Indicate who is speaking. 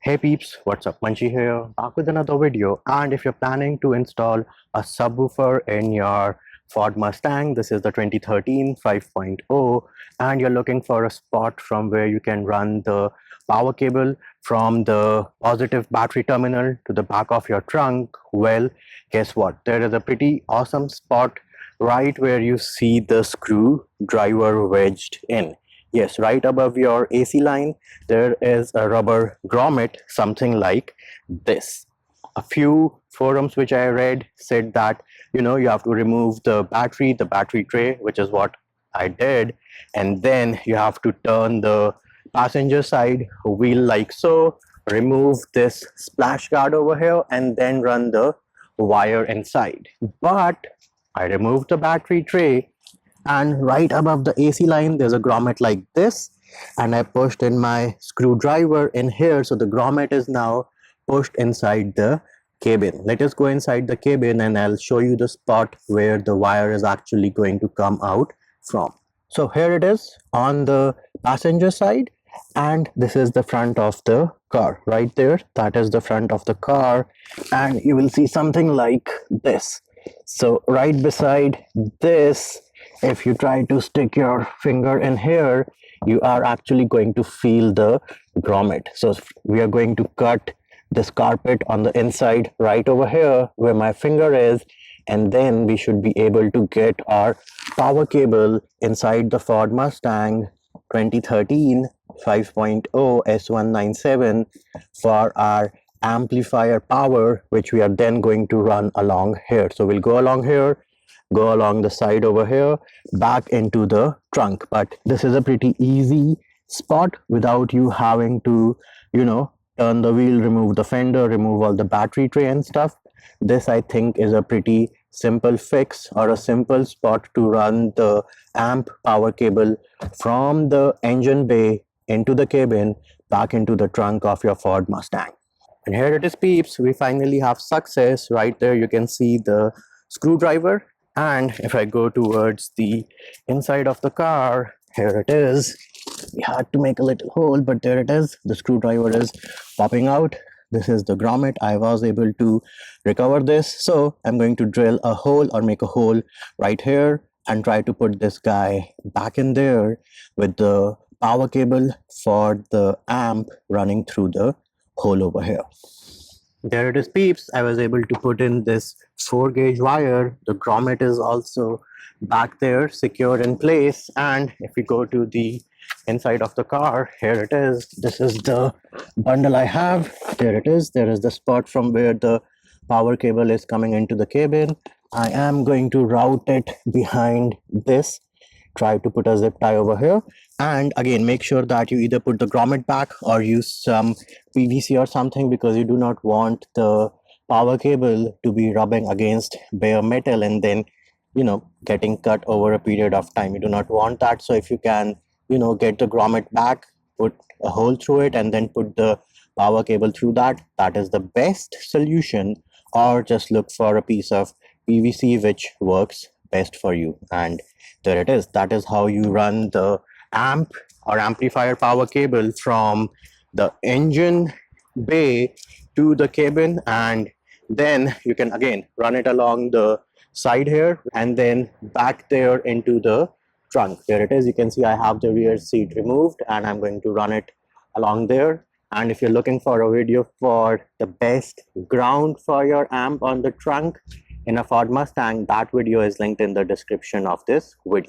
Speaker 1: Hey peeps, what's up? Munchie here, back with another video. And if you're planning to install a subwoofer in your Ford Mustang, this is the 2013 5.0, and you're looking for a spot from where you can run the power cable from the positive battery terminal to the back of your trunk, well, guess what? There is a pretty awesome spot right where you see the screwdriver wedged in. Yes, right above your AC line, there is a rubber grommet, something like this. A few forums which I read said that, you have to remove the battery tray, which is what I did. And then you have to turn the passenger side wheel like so, remove this splash guard over here, and then run the wire inside. But I removed the battery tray, and right above the AC line there's a grommet like this, and I pushed in my screwdriver in here, so the grommet is now pushed inside the cabin. Let us go inside the cabin and I'll show you the spot where the wire is actually going to come out from. So here it is on the passenger side, and this is the front of the car right there. That is the front of the car, and you will see something like this. So right beside this, if you try to stick your finger in here, you are actually going to feel the grommet. So we are going to cut this carpet on the inside right over here where my finger is, and then we should be able to get our power cable inside the Ford Mustang 2013 5.0 S197 for our amplifier power, which we are then going to run along here. So we'll go along here, go along the side over here, back into the trunk. But this is a pretty easy spot without you having to, turn the wheel, remove the fender, remove all the battery tray and stuff. This, I think, is a pretty simple fix, or a simple spot to run the amp power cable from the engine bay into the cabin, back into the trunk of your Ford Mustang. And here it is, peeps. We finally have success. Right there you can see the screwdriver. And if I go towards the inside of the car, here it is. We had to make a little hole, but there it is. The screwdriver is popping out. This is the grommet. I was able to recover this. So I'm going to drill a hole, or make a hole right here, and try to put this guy back in there with the power cable for the amp running through the hole over here. There it is, peeps. I was able to put in this 4-gauge wire. The grommet is also back there, secured in place. And if we go to the inside of the car, here it is. This is the bundle I have. There it is. There is the spot from where the power cable is coming into the cabin. I am going to route it behind this. Try to put a zip tie over here, and again make sure that you either put the grommet back or use some PVC or something, because you do not want the power cable to be rubbing against bare metal and then getting cut over a period of time. You do not want that. So if you can get the grommet back, put a hole through it, and then put the power cable through that, that is the best solution. Or just look for a piece of PVC which works best for you. And there it is. That is how you run the amp or amplifier power cable from the engine bay to the cabin, and then you can again run it along the side here and then back there into the trunk. There it is. You can see I have the rear seat removed, and I'm going to run it along there. And if you're looking for a video for the best ground for your amp on the trunk in a Ford Mustang, that video is linked in the description of this video.